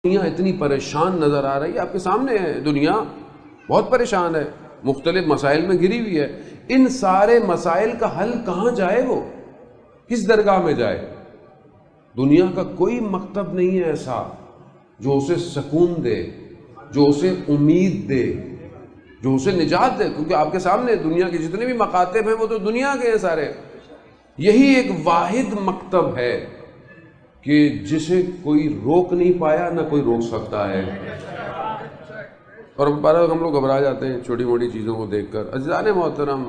دنیا اتنی پریشان نظر آ رہی ہے، آپ کے سامنے ہے، دنیا بہت پریشان ہے، مختلف مسائل میں گھری ہوئی ہے۔ ان سارے مسائل کا حل کہاں جائے؟ وہ کس درگاہ میں جائے؟ دنیا کا کوئی مکتب نہیں ہے ایسا جو اسے سکون دے، جو اسے امید دے، جو اسے نجات دے، کیونکہ آپ کے سامنے دنیا کے جتنے بھی مکاتب ہیں وہ تو دنیا کے ہیں سارے۔ یہی ایک واحد مکتب ہے کہ جسے کوئی روک نہیں پایا، نہ کوئی روک سکتا ہے۔ اور بارہ ہم لوگ گھبرا جاتے ہیں چھوٹی موٹی چیزوں کو دیکھ کر۔ عزیزان محترم،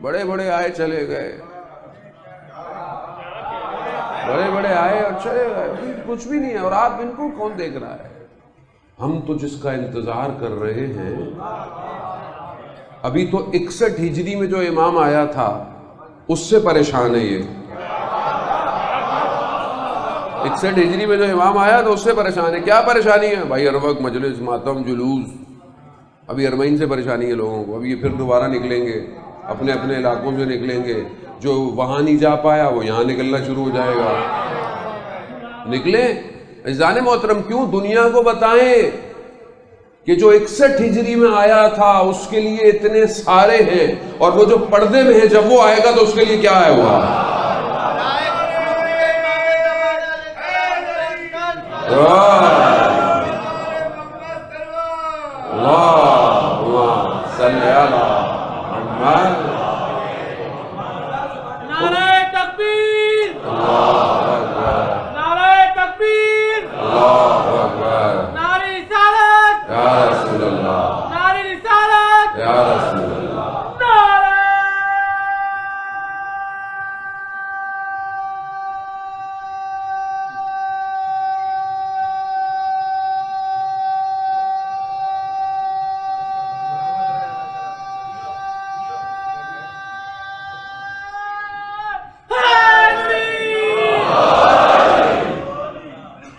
بڑے بڑے آئے چلے گئے، بڑے بڑے آئے اور چلے گئے، کچھ بھی نہیں ہے، اور آپ ان کو کون دیکھ رہا ہے؟ ہم تو جس کا انتظار کر رہے ہیں، ابھی تو 61 ہجری میں جو امام آیا تھا اس سے پریشان ہے یہ۔ 61 ہجری میں جو امام آیا تو اس سے پریشان ہے۔ کیا پریشانی ہے بھائی؟ ہر وقت مجلس، ماتم، جلوس۔ ابھی ارمین سے پریشانی ہے لوگوں کو، ابھی یہ پھر دوبارہ نکلیں گے، اپنے اپنے علاقوں سے نکلیں گے، جو وہاں نہیں جا پایا وہ یہاں نکلنا شروع ہو جائے گا۔ نکلیں عزیزان محترم، کیوں دنیا کو بتائیں کہ جو 61 ہجری میں آیا تھا اس کے لیے اتنے سارے ہیں، اور وہ جو پردے میں ہے جب وہ آئے گا تو اس کے لیے کیا آیا ہوا؟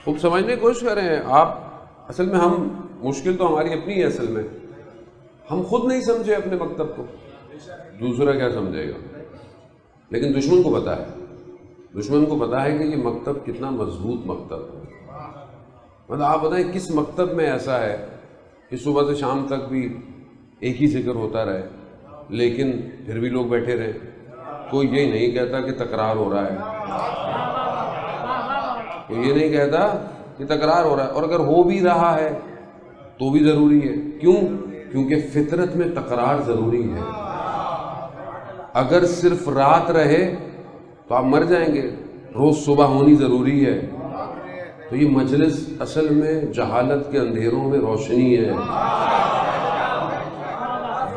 خوب سمجھنے کی کوشش کر رہے ہیں آپ۔ اصل میں ہم مشکل تو ہماری اپنی ہے، اصل میں ہم خود نہیں سمجھے اپنے مکتب کو، دوسرا کیا سمجھے گا؟ لیکن دشمن کو پتا ہے، دشمن کو پتا ہے کہ یہ مکتب کتنا مضبوط مکتب ہے۔ مطلب آپ بتائیں کس مکتب میں ایسا ہے کہ صبح سے شام تک بھی ایک ہی ذکر ہوتا رہے لیکن پھر بھی لوگ بیٹھے رہے، کوئی یہ نہیں کہتا کہ تکرار ہو رہا ہے، کوئی یہ نہیں کہتا کہ تکرار ہو رہا ہے، اور اگر ہو بھی رہا ہے تو بھی ضروری ہے۔ کیوں؟ کیونکہ فطرت میں تکرار ضروری ہے۔ اگر صرف رات رہے تو آپ مر جائیں گے، روز صبح ہونی ضروری ہے۔ تو یہ مجلس اصل میں جہالت کے اندھیروں میں روشنی ہے۔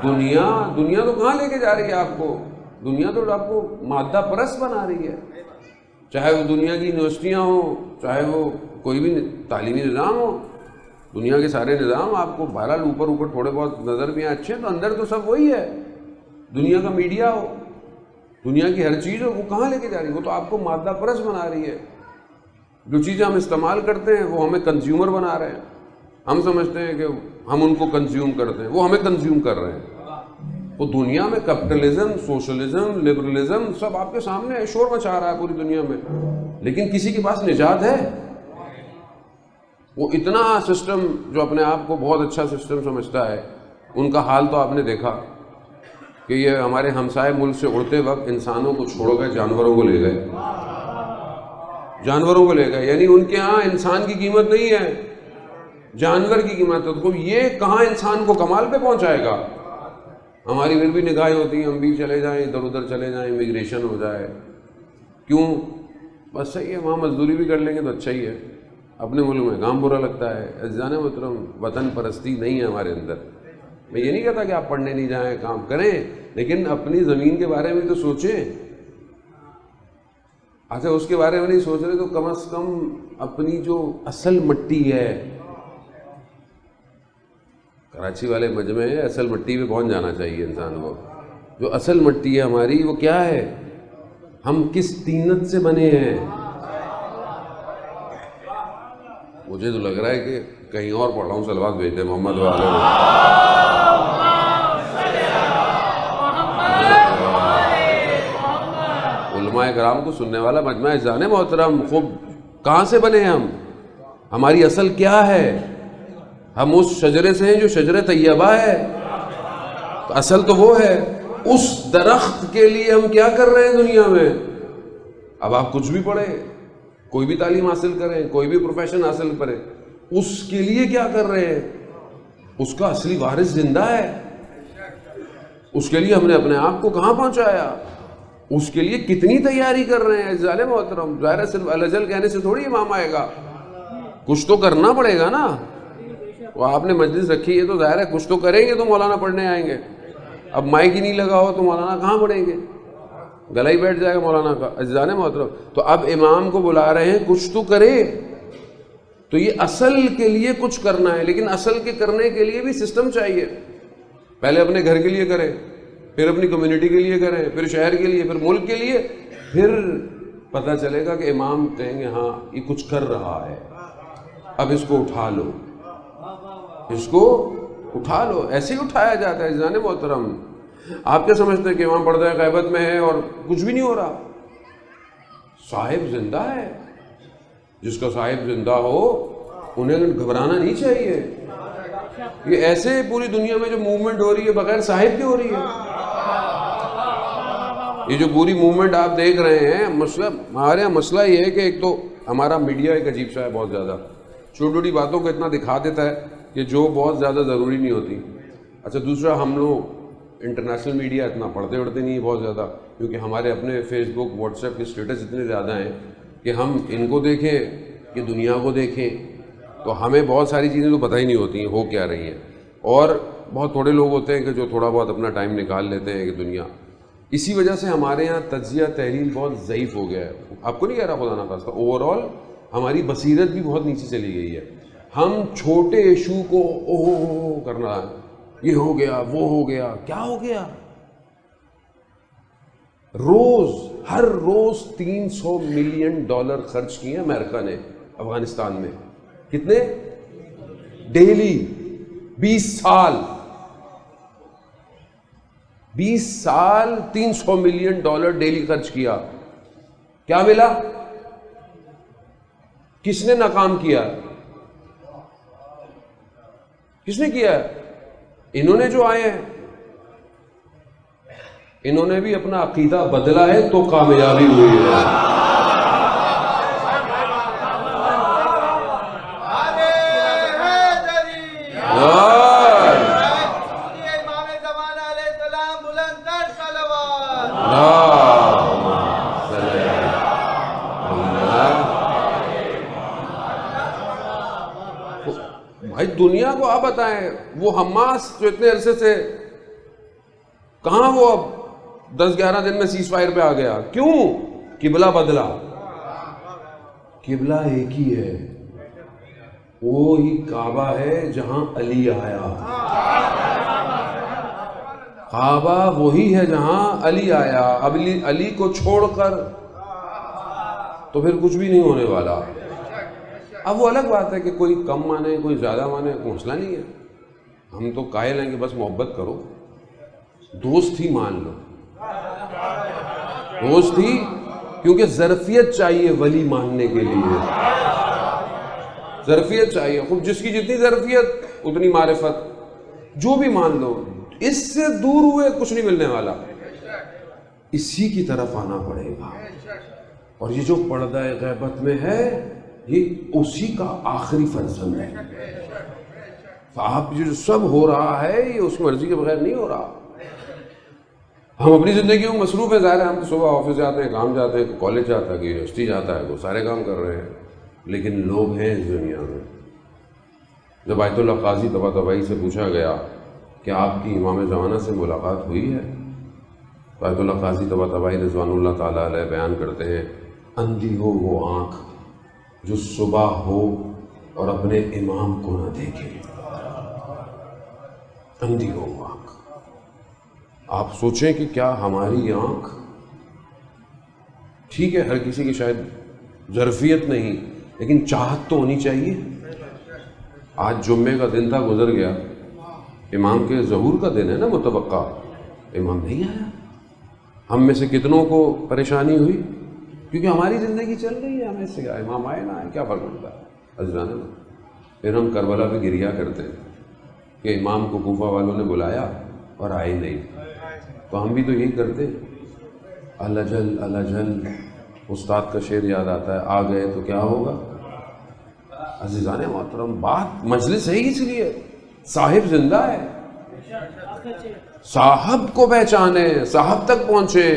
دنیا تو کہاں لے کے جا رہی ہے آپ کو؟ دنیا تو آپ کو مادہ پرست بنا رہی ہے، چاہے وہ دنیا کی یونیورسٹیاں ہوں، چاہے وہ کوئی بھی تعلیمی نظام ہو۔ دنیا کے سارے نظام آپ کو بہرحال اوپر تھوڑے بہت نظر بھی اچھے، تو اندر تو سب وہی ہے۔ دنیا کا میڈیا ہو، دنیا کی ہر چیز ہو، وہ کہاں لے کے جا رہی ہے؟ وہ تو آپ کو مادہ پرست بنا رہی ہے۔ جو چیزیں ہم استعمال کرتے ہیں وہ ہمیں کنزیومر بنا رہے ہیں۔ ہم سمجھتے ہیں کہ ہم ان کو کنزیوم کرتے ہیں، وہ ہمیں کنزیوم کر رہے ہیں۔ وہ دنیا میں کیپٹلزم، سوشلزم، لبرلزم سب آپ کے سامنے ہے، شور مچا رہا ہے پوری دنیا میں، لیکن کسی کے پاس نجات ہے؟ وہ اتنا سسٹم جو اپنے آپ کو بہت اچھا سسٹم سمجھتا ہے، ان کا حال تو آپ نے دیکھا کہ یہ ہمارے ہمسائے ملک سے اڑتے وقت انسانوں کو چھوڑ گئے، جانوروں کو لے گئے، جانوروں کو لے گئے، یعنی ان کے ہاں انسان کی قیمت نہیں ہے، جانور کی قیمت ہے۔ تو یہ کہاں انسان کو کمال پہ پہنچائے گا؟ ہماری پھر بھی نگاہیں ہوتی ہیں، ہم بھی چلے جائیں، ادھر ادھر چلے جائیں، امیگریشن ہو جائے۔ کیوں؟ بس صحیح ہے، وہاں مزدوری بھی کر لیں گے تو اچھا ہی ہے، اپنے ملک میں کام برا لگتا ہے۔ عزیزان محترم، وطن پرستی نہیں ہے ہمارے اندر۔ میں یہ نہیں کہتا کہ آپ پڑھنے نہیں جائیں، کام کریں، لیکن اپنی زمین کے بارے میں تو سوچیں۔ اچھا اس کے بارے میں نہیں سوچ رہے تو کم از کم اپنی جو اصل مٹی ہے، کراچی والے مجمع ہے، اصل مٹی پہ پہنچ جانا چاہیے انسان کو۔ جو اصل مٹی ہے ہماری وہ کیا ہے؟ ہم کس طینت سے بنے ہیں؟ مجھے تو لگ رہا ہے کہ کہیں اور پڑھ رہا ہوں، صلوات بھیجتے محمد والے۔ علماء کرام کو سننے والا مجمع عزیزان محترم، خوب کہاں سے بنے ہیں ہم؟ ہماری اصل کیا ہے؟ ہم اس شجرے سے ہیں جو شجرہ طیبہ ہے، تو اصل تو وہ ہے۔ اس درخت کے لیے ہم کیا کر رہے ہیں دنیا میں؟ اب آپ کچھ بھی پڑھیں، کوئی بھی تعلیم حاصل کریں، کوئی بھی پروفیشن حاصل کریں، اس کے لیے کیا کر رہے ہیں؟ اس کا اصلی وارث زندہ ہے، اس کے لیے ہم نے اپنے آپ کو کہاں پہنچایا، اس کے لیے کتنی تیاری کر رہے ہیں؟ ظالم محترم، ظاہر ہے صرف الاجل کہنے سے تھوڑی امام آئے گا، کچھ تو کرنا پڑے گا نا۔ وہ آپ نے مجلس رکھی ہے تو ظاہر ہے کچھ تو کریں گے، تو مولانا پڑھنے آئیں گے۔ اب مائک ہی نہیں لگا ہو تو مولانا کہاں پڑھیں گے؟ گلا ہی بیٹھ جائے گا مولانا کا۔ عزیزان محترم، تو اب امام کو بلا رہے ہیں، کچھ تو کرے۔ تو یہ اصل کے لیے کچھ کرنا ہے، لیکن اصل کے کرنے کے لیے بھی سسٹم چاہیے۔ پہلے اپنے گھر کے لیے کریں، پھر اپنی کمیونٹی کے لیے کریں، پھر شہر کے لیے، پھر ملک کے لیے، پھر پتہ چلے گا کہ امام کہیں گے ہاں یہ کچھ کر رہا ہے، اب اس کو اٹھا لو، اس کو اٹھا لو۔ ایسے ہی اٹھایا جاتا ہے عزیزان محترم۔ آپ کیا سمجھتے ہیں کہ امام پردہ غیبت میں ہے اور کچھ بھی نہیں ہو رہا؟ صاحب زندہ ہے، جس کا صاحب زندہ ہو انہیں گھبرانا نہیں چاہیے۔ یہ ایسے پوری دنیا میں جو موومنٹ ہو رہی ہے بغیر صاحب کے ہو رہی ہے۔ یہ جو پوری موومنٹ آپ دیکھ رہے ہیں، مسئلہ ہمارے یہاں مسئلہ یہ ہے کہ ایک تو ہمارا میڈیا ایک عجیب سا ہے، بہت زیادہ چھوٹی چھوٹی باتوں کو اتنا دکھا دیتا ہے کہ جو بہت زیادہ ضروری نہیں ہوتی۔ اچھا، دوسرا ہم لوگ انٹرنیشنل میڈیا اتنا پڑھتے نہیں ہے بہت زیادہ، کیونکہ ہمارے اپنے فیس بک واٹس ایپ کے اسٹیٹس اتنے زیادہ ہیں کہ ہم ان کو دیکھیں کہ دنیا کو دیکھیں، تو ہمیں بہت ساری چیزیں تو پتہ ہی نہیں ہوتی ہیں ہو کیا رہی ہیں۔ اور بہت تھوڑے لوگ ہوتے ہیں کہ جو تھوڑا بہت اپنا ٹائم نکال لیتے ہیں کہ دنیا، اسی وجہ سے ہمارے یہاں تجزیہ تحلیل بہت ضعیف ہو گیا ہے۔ آپ کو نہیں کہہ رہا خدا نہ خواستہ، اوور آل ہماری بصیرت بھی بہت نیچے چلی گئی ہے۔ ہم چھوٹے ایشو کو اوہ کرنا ہے، یہ ہو گیا وہ ہو گیا، کیا ہو گیا؟ ہر روز $300 ملین خرچ کیے امریکہ نے افغانستان میں۔ کتنے؟ ڈیلی 20 سال $300 ملین ڈیلی خرچ کیا۔ کیا ملا؟ کس نے ناکام کیا؟ کس نے کیا؟ انہوں نے جو آئے ہیں، انہوں نے بھی اپنا عقیدہ بدلا ہے تو کامیابی ہوئی ہے۔ بھائی دنیا کو آپ بتائیں، وہ حماس جو اتنے عرصے سے کہاں، وہ اب 10-11 دن میں سیز فائر پہ آ گیا، کیوں؟ قبلہ بدلا۔ قبلہ ایک ہی ہے، وہی کعبہ ہے جہاں علی آیا۔ کعبہ وہی ہے جہاں علی آیا۔ اب علی کو چھوڑ کر تو پھر کچھ بھی نہیں ہونے والا۔ اب وہ الگ بات ہے کہ کوئی کم مانے کوئی زیادہ مانے، کوئی مسئلہ نہیں ہے، ہم تو قائل ہیں کہ بس محبت کرو، دوست ہی مان لو، دوست ہی، کیونکہ ظرفیت چاہیے ولی ماننے کے لیے، ظرفیت چاہیے، خود جس کی جتنی ظرفیت اتنی معرفت، جو بھی مان لو، اس سے دور ہوئے کچھ نہیں ملنے والا، اسی کی طرف آنا پڑے گا۔ اور یہ جو پردہ غیبت میں ہے، یہ اسی کا آخری فرزند ہے۔ آپ جو سب ہو رہا ہے یہ اس مرضی کے بغیر نہیں ہو رہا۔ ہم اپنی زندگیوں میں مصروف ہیں، ظاہر ہے، ہم تو صبح آفس جاتے ہیں، کام جاتے ہیں، کوئی کالج جاتا ہے، کوئی یونیورسٹی جاتا ہے، وہ سارے کام کر رہے ہیں، لیکن لوگ ہیں اس دنیا میں۔ جب آیت اللہ قاضی طباطبائی سے پوچھا گیا کہ آپ کی امام زمانہ سے ملاقات ہوئی ہے، تو آیت اللہ قاضی طباطبائی رضوان اللہ تعالیٰ علیہ بیان کرتے ہیں، اندھی ہو وہ آنکھ جو صبح ہو اور اپنے امام کو نہ دیکھے، اندھی ہو وہ آنکھ۔ آپ سوچیں کہ کیا ہماری آنکھ، ٹھیک ہے ہر کسی کی شاید ظرفیت نہیں، لیکن چاہت تو ہونی چاہیے۔ آج جمعے کا دن تھا، گزر گیا، امام کے ظہور کا دن ہے نا متوقع، امام نہیں آیا۔ ہم میں سے کتنوں کو پریشانی ہوئی؟ کیونکہ ہماری زندگی چل رہی ہے، ہمیں سے کیا، امام آئے نہ آئے کیا فرق پڑتا ہے۔ عزیزان، پھر ہم کربلا پہ گریا کرتے ہیں کہ امام کو کوفہ والوں نے بلایا اور آئے نہیں، تو ہم بھی تو یہی کرتے ہیں، الجل الجل، استاد کا شعر یاد آتا ہے، آ گئے تو کیا ہوگا۔ عزیزان محترم، بات مجلس ہے اس لیے، صاحب زندہ ہے، صاحب کو پہچانے، صاحب تک پہنچے،